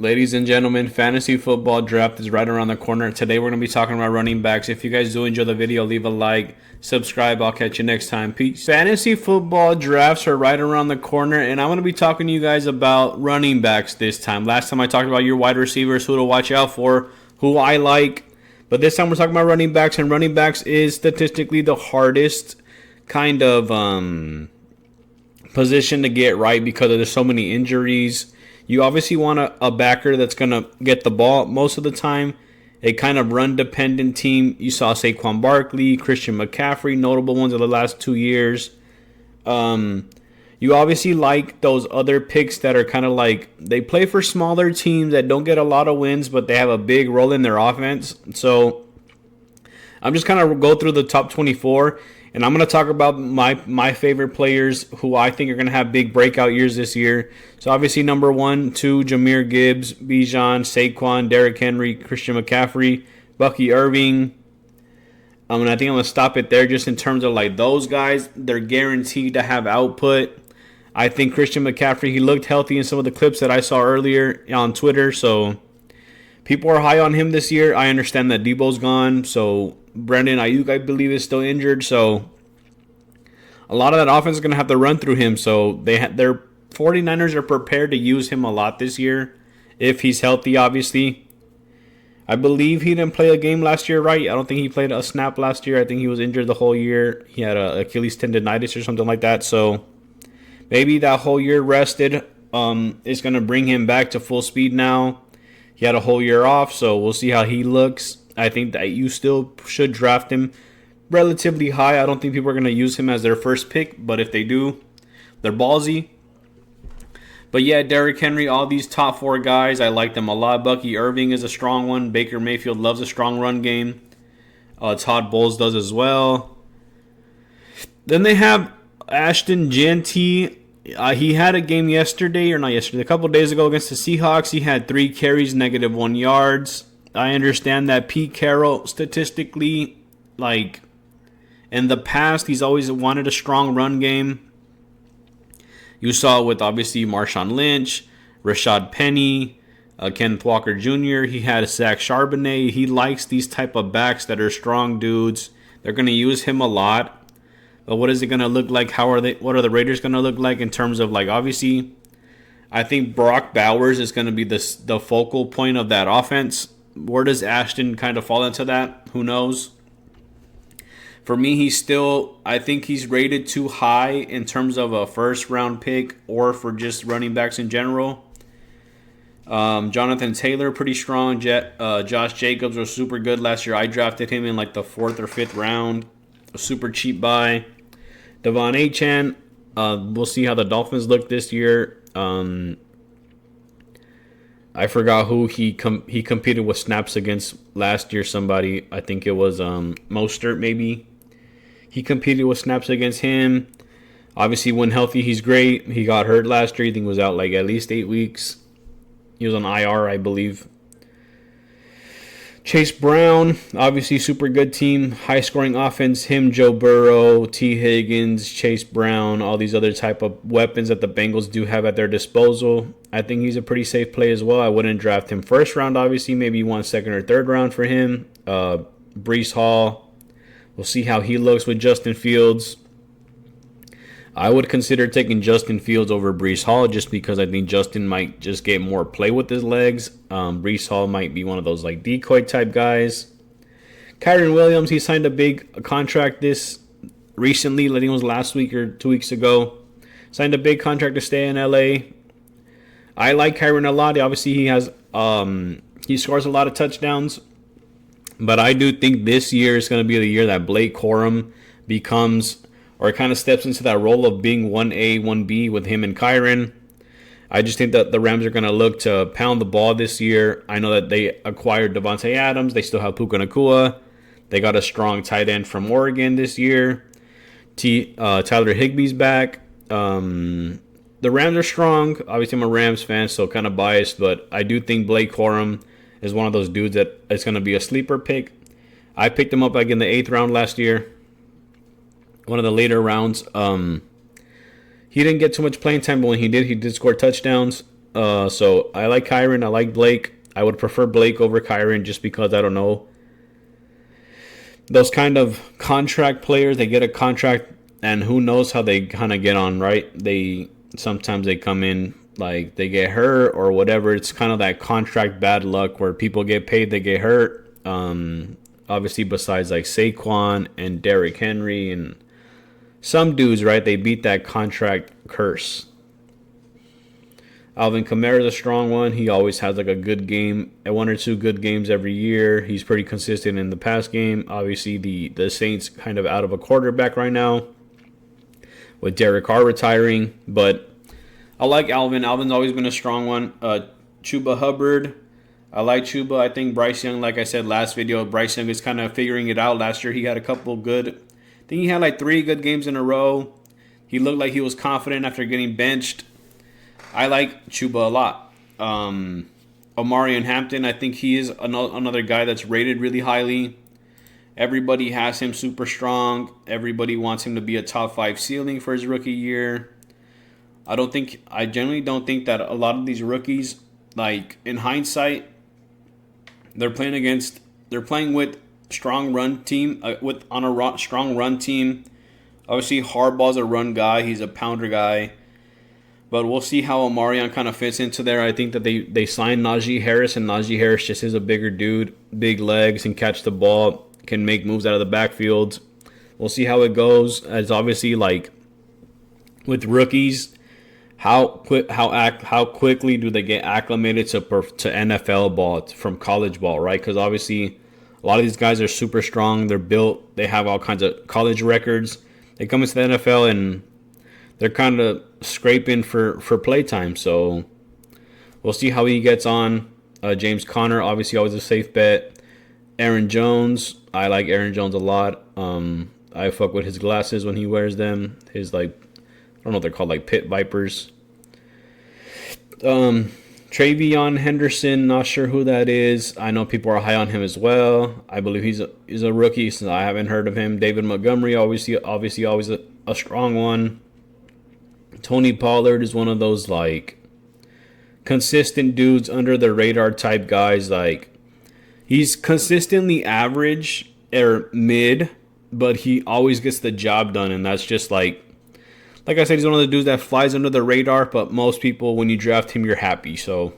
Ladies and gentlemen, fantasy football draft is right around the corner. Today we're going to be talking about running backs. If you guys do enjoy the video, leave a like, subscribe. I'll catch you next time. Peace. Fantasy football drafts are right around the corner, and I'm going to be talking to you guys about running backs this time. Last time I talked about your wide receivers, who to watch out for, who I like. But this time we're talking about running backs, and running backs is statistically the hardest kind of position to get right because there's so many injuries. You obviously want a backer that's going to get the ball most of the time. A kind of run-dependent team. You saw Saquon Barkley, Christian McCaffrey, notable ones of the last 2 years. You obviously like those other picks that are kind of like, they play for smaller teams that don't get a lot of wins, but they have a big role in their offense. So I'm just kind of go through the top 24. And I'm going to talk about my favorite players who I think are going to have big breakout years this year. So obviously number 1, 2, Jahmyr Gibbs, Bijan, Saquon, Derrick Henry, Christian McCaffrey, Bucky Irving. And I think I'm going to stop it there just in terms of like those guys. They're guaranteed to have output. I think Christian McCaffrey, he looked healthy in some of the clips that I saw earlier on Twitter. So people are high on him this year. I understand that Debo's gone. So Brandon Ayuk, I believe, is still injured. So a lot of that offense is going to have to run through him. So their 49ers are prepared to use him a lot this year if he's healthy, obviously. I believe he didn't play a game last year, right? I don't think he played a snap last year. I think he was injured the whole year. He had a Achilles tendonitis or something like that. So maybe that whole year rested is going to bring him back to full speed now. He had a whole year off, so we'll see how he looks. I think that you still should draft him relatively high. I don't think people are going to use him as their first pick, but if they do, they're ballsy. But yeah, Derrick Henry, all these top 4 guys, I like them a lot. Bucky Irving is a strong one. Baker Mayfield loves a strong run game. Todd Bowles does as well. Then they have Ashton Jeanty. He had a game a couple days ago against the Seahawks. He had 3 carries, -1 yards. I understand that Pete Carroll, statistically, like, in the past, he's always wanted a strong run game. You saw it with, obviously, Marshawn Lynch, Rashad Penny, Kenneth Walker Jr. He had Zach Charbonnet. He likes these type of backs that are strong dudes. They're going to use him a lot. But what is it going to look like? What are the Raiders going to look like in terms of, like, obviously, I think Brock Bowers is going to be the focal point of that offense. Where does Ashton kind of fall into that? Who knows? For me, I think he's rated too high in terms of a first-round pick or for just running backs in general. Jonathan Taylor, pretty strong. Josh Jacobs was super good last year. I drafted him in like the 4th or 5th round. A super cheap buy. Devon Achane, we'll see how the Dolphins look this year. I forgot who he competed with snaps against last year. Somebody, I think it was Mostert maybe. He competed with snaps against him. Obviously, when healthy, he's great. He got hurt last year. I think he was out like at least 8 weeks. He was on IR, I believe. Chase Brown, obviously super good team, high-scoring offense. Him, Joe Burrow, T. Higgins, Chase Brown, all these other type of weapons that the Bengals do have at their disposal. I think he's a pretty safe play as well. I wouldn't draft him first round, obviously. Maybe one second or third round for him. Breece Hall, we'll see how he looks with Justin Fields. I would consider taking Justin Fields over Breece Hall just because I think Justin might just get more play with his legs. Breece Hall might be one of those like decoy type guys. Kyren Williams, he signed a big contract this recently. I think it was last week or 2 weeks ago. Signed a big contract to stay in LA. I like Kyren a lot. Obviously, he scores a lot of touchdowns. But I do think this year is going to be the year that Blake Corum becomes, or kind of steps into that role of being 1A, 1B with him and Kyren. I just think that the Rams are going to look to pound the ball this year. I know that they acquired Devontae Adams. They still have Puka Nacua. They got a strong tight end from Oregon this year. Tyler Higbee's back. The Rams are strong. Obviously, I'm a Rams fan, so kind of biased. But I do think Blake Corum is one of those dudes that is going to be a sleeper pick. I picked him up like in the 8th round last year. One of the later rounds. He didn't get too much playing time, but when he did score touchdowns. So I like Kyron. I like Blake. I would prefer Blake over Kyron just because I don't know. Those kind of contract players, they get a contract and who knows how they kind of get on, right? They sometimes they come in like they get hurt or whatever. It's kind of that contract bad luck where people get paid, they get hurt. Obviously, besides like Saquon and Derrick Henry and some dudes, right? They beat that contract curse. Alvin Kamara is a strong one. He always has like a good game, one or two good games every year. He's pretty consistent in the pass game. Obviously, the Saints kind of out of a quarterback right now with Derek Carr retiring, but I like Alvin. Alvin's always been a strong one. Chuba Hubbard. I like Chuba. I think Bryce Young, like I said last video, Bryce Young is kind of figuring it out. Last year he had a couple good, I think he had like 3 good games in a row. He looked like he was confident after getting benched. I like Chuba a lot. Omarion Hampton, I think he is another guy that's rated really highly. Everybody has him super strong. Everybody wants him to be a top 5 ceiling for his rookie year. I generally don't think that a lot of these rookies, like in hindsight, they're playing with strong run team, strong run team. Obviously, Harbaugh's a run guy. He's a pounder guy. But we'll see how Omarion kind of fits into there. I think that they signed Najee Harris, and Najee Harris just is a bigger dude, big legs, and catch the ball, can make moves out of the backfield. We'll see how it goes. As obviously, like with rookies, how quickly do they get acclimated to NFL ball from college ball, right? Because obviously, a lot of these guys are super strong. They're built. They have all kinds of college records. They come into the NFL and they're kind of scraping for playtime. So we'll see how he gets on. James Conner, obviously always a safe bet. Aaron Jones, I like Aaron Jones a lot. I fuck with his glasses when he wears them. His I don't know what they're called, like pit vipers. Travion Henderson, not sure who that is. I know people are high on him as well. I believe he's a rookie, since I haven't heard of him. David Montgomery, obviously always a strong one. Tony Pollard is one of those like consistent dudes, under the radar type guys. Like he's consistently average or mid, but he always gets the job done, and that's just like I said, he's one of the dudes that flies under the radar, but most people, when you draft him, you're happy. So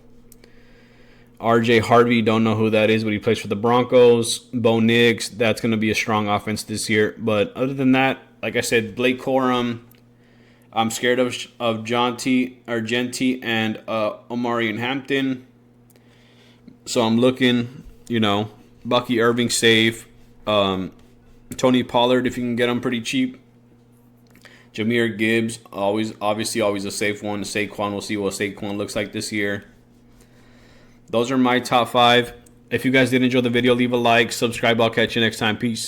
RJ Harvey, don't know who that is, but he plays for the Broncos. Bo Nix, that's going to be a strong offense this year. But other than that, like I said, Blake Corum, I'm scared of Genti and Omarion Hampton. So I'm looking, Bucky Irving safe. Tony Pollard, if you can get him pretty cheap. Jahmyr Gibbs, obviously always a safe one. Saquon, we'll see what Saquon looks like this year. Those are my top 5. If you guys did enjoy the video, leave a like, subscribe. I'll catch you next time. Peace.